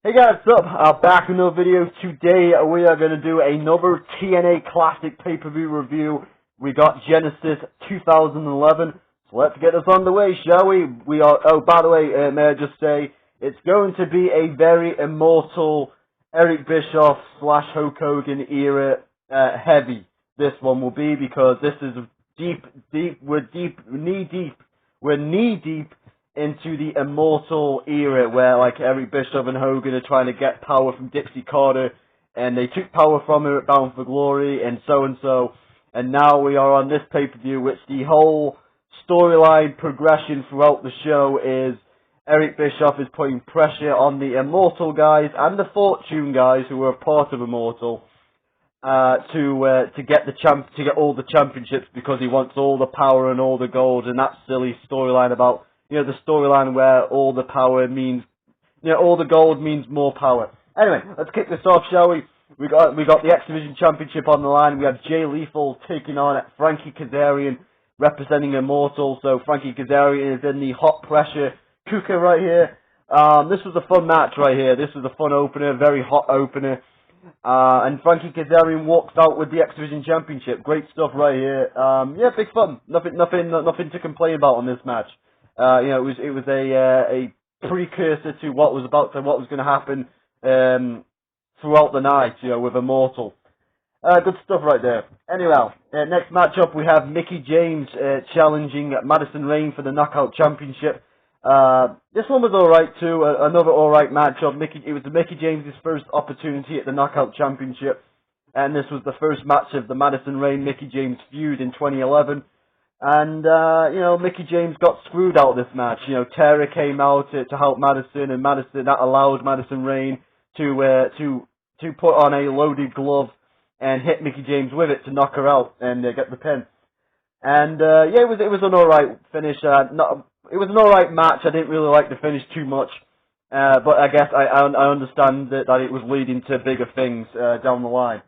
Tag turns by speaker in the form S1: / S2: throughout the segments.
S1: Hey guys, what's up? Back with another video. Today we are going to do another TNA Classic pay-per-view review. We got Genesis 2011. So let's get this on the way, shall we? Oh, by the way, may I just say, it's going to be a very immortal Eric Bischoff / Hulk Hogan era heavy. This one will be, because this is we're knee deep into the immortal era, where like Eric Bischoff and Hogan are trying to get power from Dixie Carter, and they took power from her at Bound for Glory, and so, and now we are on this pay-per-view, which the whole storyline progression throughout the show is Eric Bischoff is putting pressure on the Immortal guys and the Fortune guys who are a part of Immortal to get all the championships, because he wants all the power and all the gold, and that silly storyline about, you know, the storyline where all the power means, you know, all the gold means more power. Anyway, let's kick this off, shall we? We got the X Division Championship on the line. We have Jay Lethal taking on Frankie Kazarian, representing Immortal. So Frankie Kazarian is in the hot pressure cooker right here. This was a fun match right here. This was a fun opener, very hot opener. And Frankie Kazarian walks out with the X Division Championship. Great stuff right here. Yeah, big fun. Nothing to complain about on this match. You know, it was a precursor to what was going to happen throughout the night, you know, with Immortal. Good stuff right there. Anyway, next matchup we have Mickie James challenging Madison Rayne for the Knockout Championship. This one was alright too, another alright matchup. It was Mickie James' first opportunity at the Knockout Championship, and this was the first match of the Madison Rayne-Mickie James feud in 2011. And, you know, Mickie James got screwed out of this match. You know, Tara came out to help Madison, and that allowed Madison Rayne to put on a loaded glove and hit Mickie James with it to knock her out and get the pin. And, yeah, it was an alright finish. It was an alright match. I didn't really like the finish too much. But I guess I understand that it was leading to bigger things down the line.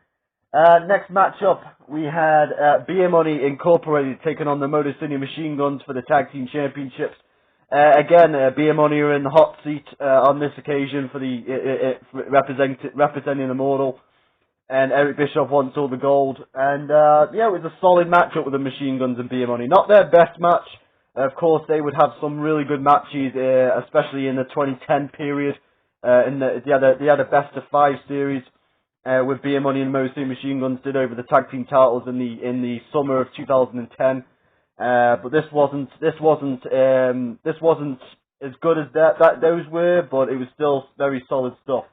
S1: Next matchup, we had Beer Money Incorporated taking on the Motor City Machine Guns for the Tag Team Championships. Again, Beer Money are in the hot seat on this occasion for the representing Immortal, and Eric Bischoff wants all the gold. And yeah, it was a solid matchup with the Machine Guns and Beer Money. Not their best match. Of course, they would have some really good matches, especially in the 2010 period. They had a best of 5 series. With Beer Money and Motor City Machine Guns did over the tag team titles in the summer of 2010, but this wasn't as good as those were, but it was still very solid stuff.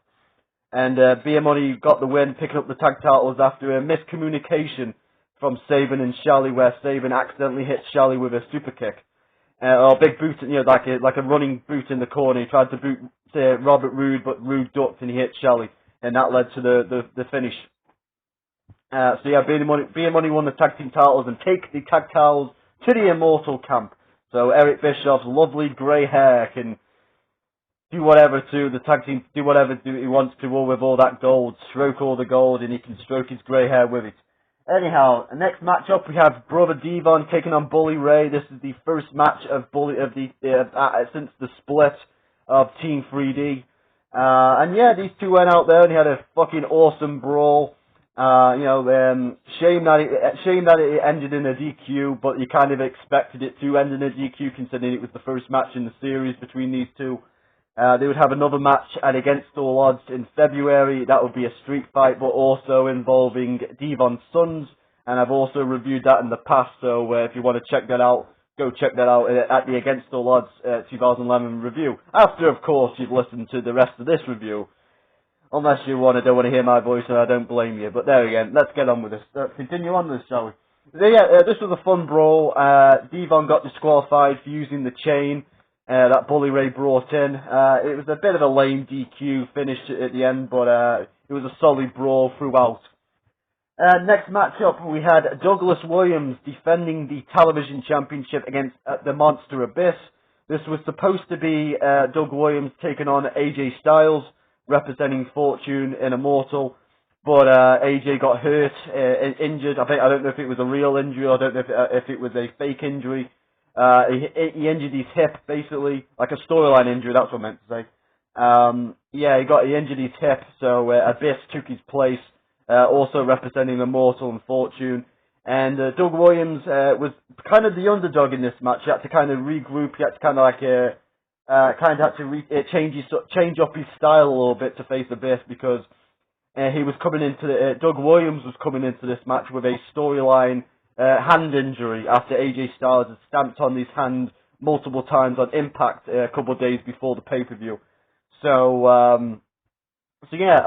S1: And Beer Money got the win, picking up the tag titles after a miscommunication from Sabin and Shally, where Sabin accidentally hit Shally with a super kick, or a big boot, you know, like a running boot in the corner. He tried to boot Robert Roode, but Roode ducked and he hit Shally. And that led to the finish. So yeah, Beer Money won the tag team titles and take the tag titles to the Immortal camp. So Eric Bischoff's lovely grey hair can do whatever to the tag team, do whatever he wants to, all with all that gold, stroke all the gold, and he can stroke his grey hair with it. Anyhow, the next matchup we have Brother Devon taking on Bully Ray. This is the first match of since the split of Team 3D. And yeah, these two went out there and he had a fucking awesome brawl. You know, shame that it ended in a DQ, but you kind of expected it to end in a DQ, considering it was the first match in the series between these two. They would have another match at Against All Odds in February. That would be a street fight, but also involving Devon's sons, and I've also reviewed that in the past, so if you want to check that out, go check that out at the Against All Odds 2011 review. After, of course, you've listened to the rest of this review. Unless you don't want to hear my voice, and I don't blame you. But there we go. Let's get on with this. Continue on with this, shall we? So, yeah, this was a fun brawl. Devon got disqualified for using the chain that Bully Ray brought in. It was a bit of a lame DQ finish at the end, but it was a solid brawl throughout. Next matchup, we had Douglas Williams defending the television championship against the Monster Abyss. This was supposed to be Doug Williams taking on AJ Styles, representing Fortune in Immortal, but AJ got hurt, injured. I don't know if it was a real injury, I don't know if it was a fake injury. He injured his hip, basically, like a storyline injury, that's what I meant to say. Yeah, he injured his hip, so Abyss took his place, also representing Immortal and Fortune. And Doug Williams was kind of the underdog in this match. He had to kind of regroup. He had to kind of like change up his style a little bit to face Abyss because he was coming into Doug Williams was coming into this match with a storyline hand injury after AJ Styles had stamped on his hand multiple times on Impact a couple of days before the pay-per-view. So so he had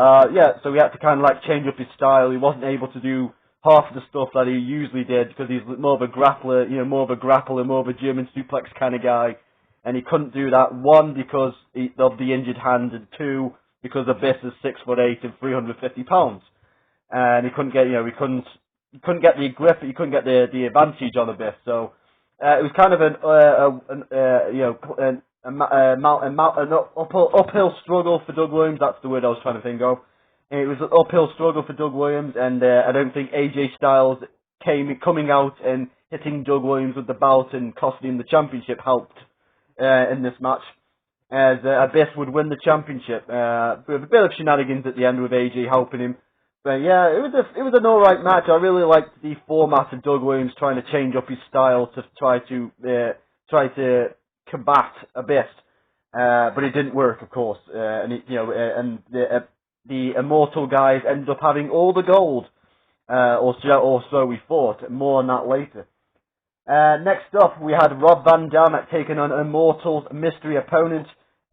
S1: to kind of like change up his style. He wasn't able to do half the stuff that he usually did because he's more of a grappler, more of a German suplex kind of guy, and he couldn't do that. One, because of the injured hand, and two, because Abyss is 6'8" and 350 pounds, and he couldn't get the grip, he couldn't get the advantage on Abyss. So it was kind of an uphill struggle for Doug Williams. That's the word I was trying to think of. It was an uphill struggle for Doug Williams, and I don't think AJ Styles coming out and hitting Doug Williams with the belt and costing him the championship helped in this match, as Abyss would win the championship with a bit of shenanigans at the end with AJ helping him. But yeah, it was an alright match. I really liked the format of Doug Williams trying to change up his style to try to combat Abyss, but it didn't work, of course. The Immortal guys ended up having all the gold, or so we thought. More on that later. Next up, we had Rob Van Dam taking on Immortal's mystery opponent.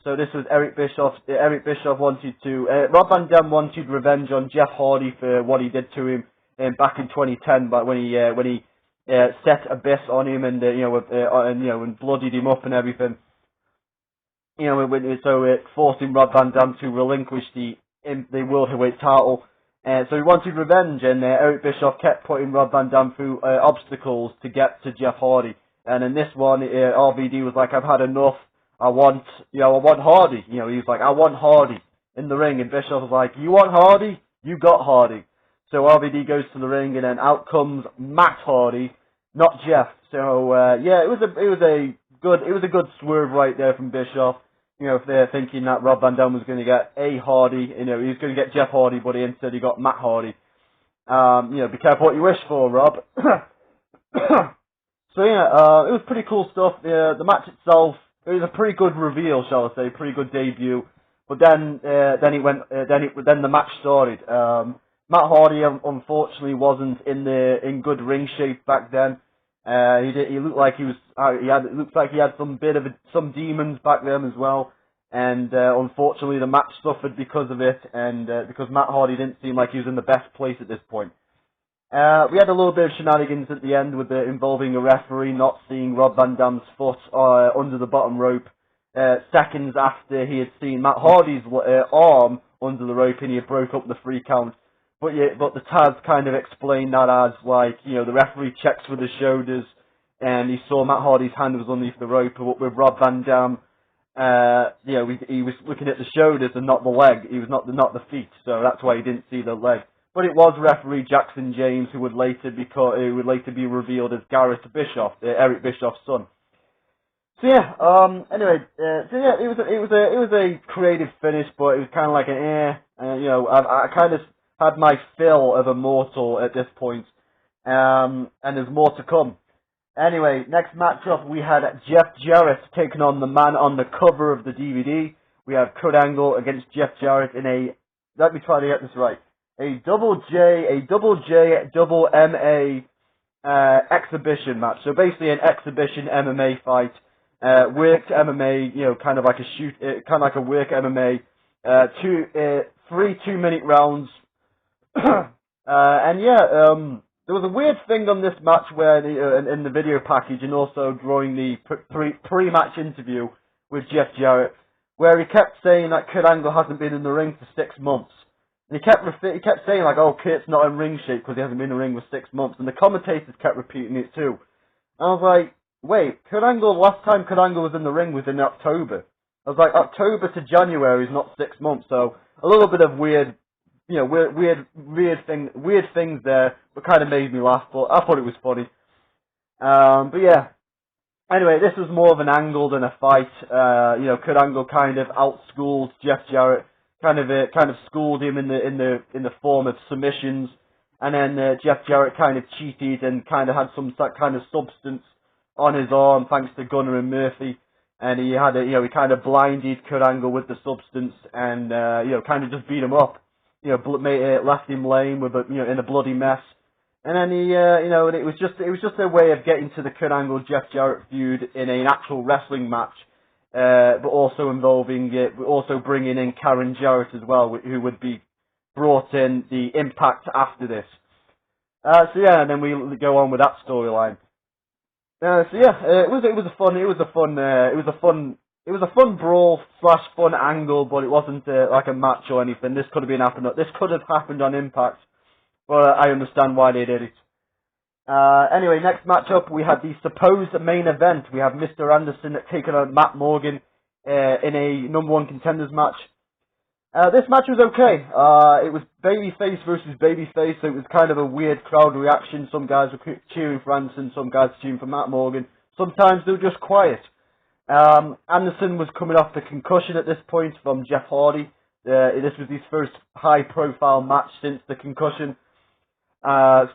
S1: So this was Eric Bischoff. Rob Van Dam wanted revenge on Jeff Hardy for what he did to him back in 2010, but when he set Abyss on him and and bloodied him up and everything. Forcing Rob Van Dam to relinquish the World Heavyweight title. So he wanted revenge, and Eric Bischoff kept putting Rob Van Dam through obstacles to get to Jeff Hardy. And in this one, RVD was like, "I've had enough. I want Hardy." He was like, "I want Hardy in the ring," and Bischoff was like, "You want Hardy? You got Hardy." So RVD goes to the ring, and then out comes Matt Hardy, not Jeff. So it was a good swerve right there from Bischoff. If they're thinking that Rob Van Dam was going to get a Hardy, he was going to get Jeff Hardy, but instead he got Matt Hardy. Be careful what you wish for, Rob. So it was pretty cool stuff. The match itself, it was a pretty good reveal, shall I say, pretty good debut. But then the match started. Matt Hardy unfortunately wasn't in good ring shape back then. He looked like it looks like he had some demons back then as well, and unfortunately the match suffered because of it, and because Matt Hardy didn't seem like he was in the best place at this point. We had a little bit of shenanigans at the end with involving a referee not seeing Rob Van Dam's foot under the bottom rope seconds after he had seen Matt Hardy's arm under the rope, and he had broke up the 3 count. But the Taz kind of explained that as like, the referee checks with the shoulders, and he saw Matt Hardy's hand was underneath the rope. But with Rob Van Dam, he was looking at the shoulders and not the leg. He was not the feet, so that's why he didn't see the leg. But it was referee Jackson James who would later be revealed as Garrett Bischoff, Eric Bischoff's son. So it was a creative finish, but it was kind of like I kind of had my fill of Immortal at this point, and there's more to come. Anyway, next matchup we had Jeff Jarrett taking on the man on the cover of the DVD. We have Kurt Angle against Jeff Jarrett in a, let me try to get this right, a double J, double MA exhibition match. So basically an exhibition MMA fight, worked MMA, kind of like a work MMA, 3 2-minute rounds. There was a weird thing on this match where in the video package, and also during the pre-match interview with Jeff Jarrett, where he kept saying that Kurt Angle hasn't been in the ring for 6 months. And he kept saying like, "Oh, Kurt's not in ring shape because he hasn't been in the ring for 6 months," and the commentators kept repeating it too. And I was like, "Wait, last time Kurt Angle was in the ring was in October." I was like, October to January is not 6 months, so a little bit of weird things there, but kind of made me laugh, but I thought it was funny. But yeah. Anyway, this was more of an angle than a fight. Kurt Angle kind of outschooled Jeff Jarrett. kind of schooled him in the form of submissions, and then Jeff Jarrett kind of cheated and kind of had some kind of substance on his arm thanks to Gunner and Murphy, and he had he kind of blinded Kurt Angle with the substance, and kind of just beat him up, left him lame with in a bloody mess. And then he, and it was just a way of getting to the Kurt Angle Jeff Jarrett feud in an actual wrestling match, but also bringing in Karen Jarrett as well, who would be brought in the Impact after this. And then we go on with that storyline. It was a fun brawl / fun angle, but it wasn't like a match or anything. This could have happened on Impact. But I understand why they did it. Anyway, next matchup, we had the supposed main event. We have Mr. Anderson taking on Matt Morgan in a #1 contenders match. This match was okay. It was babyface versus babyface, so it was kind of a weird crowd reaction. Some guys were cheering for Anderson, some guys cheering for Matt Morgan. Sometimes they were just quiet. Anderson was coming off the concussion at this point from Jeff Hardy. This was his first high-profile match since the concussion.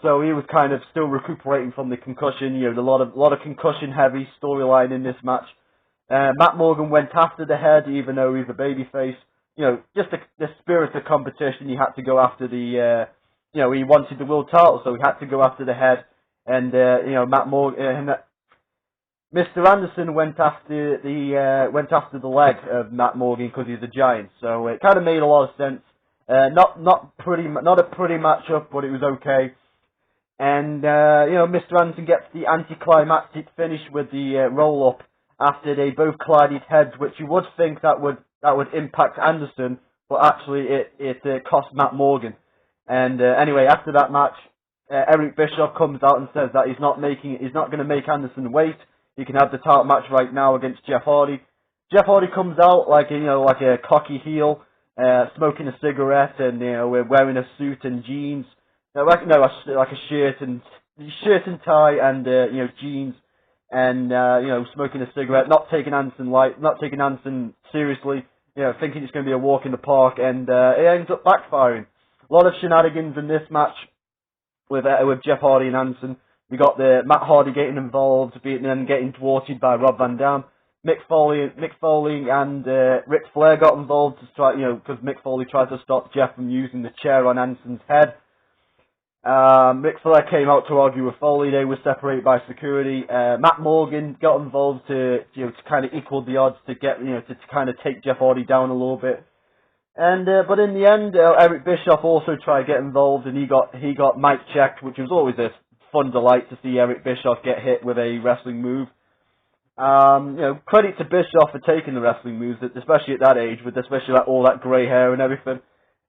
S1: So he was kind of still recuperating from the concussion. A lot of concussion-heavy storyline in this match. Matt Morgan went after the head, even though he's a babyface. Just the spirit of competition. He had to go after the. He wanted the world title, so he had to go after the head. And Matt Morgan, Mr. Anderson went after the leg of Matt Morgan because he's a giant. So it kind of made a lot of sense. Not a pretty matchup, but it was okay. And Mr. Anderson gets the anticlimactic finish with the roll up after they both collided heads, which you would think that would impact Anderson, but actually it cost Matt Morgan. And anyway, after that match, Eric Bischoff comes out and says that he's not going to make Anderson wait. He can have the title match right now against Jeff Hardy. Jeff Hardy comes out like a cocky heel. Smoking a cigarette and we're wearing a suit and jeans, like a shirt and tie and jeans, and smoking a cigarette, not taking Anderson seriously, thinking it's going to be a walk in the park, and it ends up backfiring. A lot of shenanigans in this match with Jeff Hardy and Anderson. We got the Matt Hardy getting involved, and then getting thwarted by Rob Van Dam. Mick Foley and Ric Flair got involved to try, because Mick Foley tried to stop Jeff from using the chair on Anderson's head. Ric Flair came out to argue with Foley. They were separated by security. Matt Morgan got involved to kind of equal the odds to get, to kind of take Jeff Hardy down a little bit. And but in the end, Eric Bischoff also tried to get involved, and he got mic checked, which was always a fun delight to see Eric Bischoff get hit with a wrestling move. Credit to Bischoff for taking the wrestling moves, especially at that age, with especially all that grey hair and everything.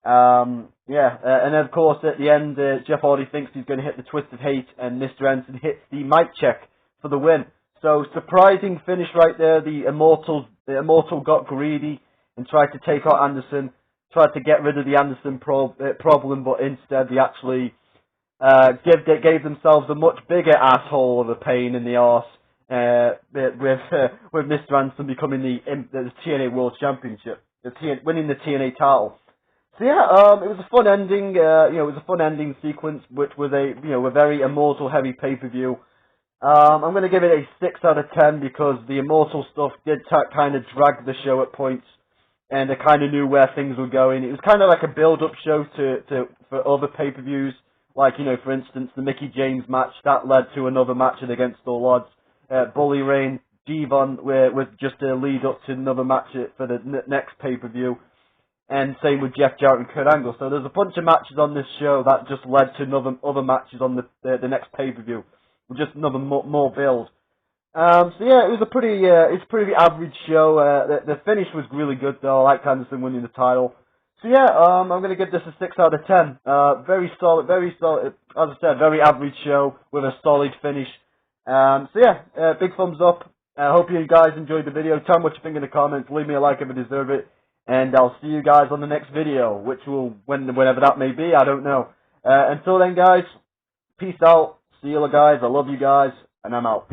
S1: And then of course at the end, Jeff Hardy thinks he's going to hit the twist of hate, and Mr. Anderson hits the mic check for the win. So surprising finish right there. The Immortal got greedy and tried to take out Anderson, tried to get rid of the Anderson problem, but instead they actually gave themselves a much bigger asshole of a pain in the arse. With Mr. Anderson becoming the TNA World Championship, winning the TNA title. So it was a fun ending. It was a fun ending sequence, which was a very Immortal heavy pay-per-view. I'm going to give it a 6 out of 10 because the Immortal stuff did kind of drag the show at points, and I kind of knew where things were going. It was kind of like a build-up show for other pay-per-views, like for instance the Mickie James match that led to another match against all odds. Bully Ray, Devon was just a lead up to another match for the next pay-per-view, and same with Jeff Jarrett and Kurt Angle. So there's a bunch of matches on this show that just led to other matches on the next pay-per-view, just another more build. It was a pretty average show. The finish was really good though. I like Anderson winning the title. So I'm going to give this a 6 out of 10. Very solid. As I said, very average show with a solid finish. Big thumbs up. I hope you guys enjoyed the video. Tell me what you think in the comments. Leave me a like if you deserve it. And I'll see you guys on the next video, which will, whenever that may be, I don't know. Until then, guys, peace out. See you guys. I love you guys. And I'm out.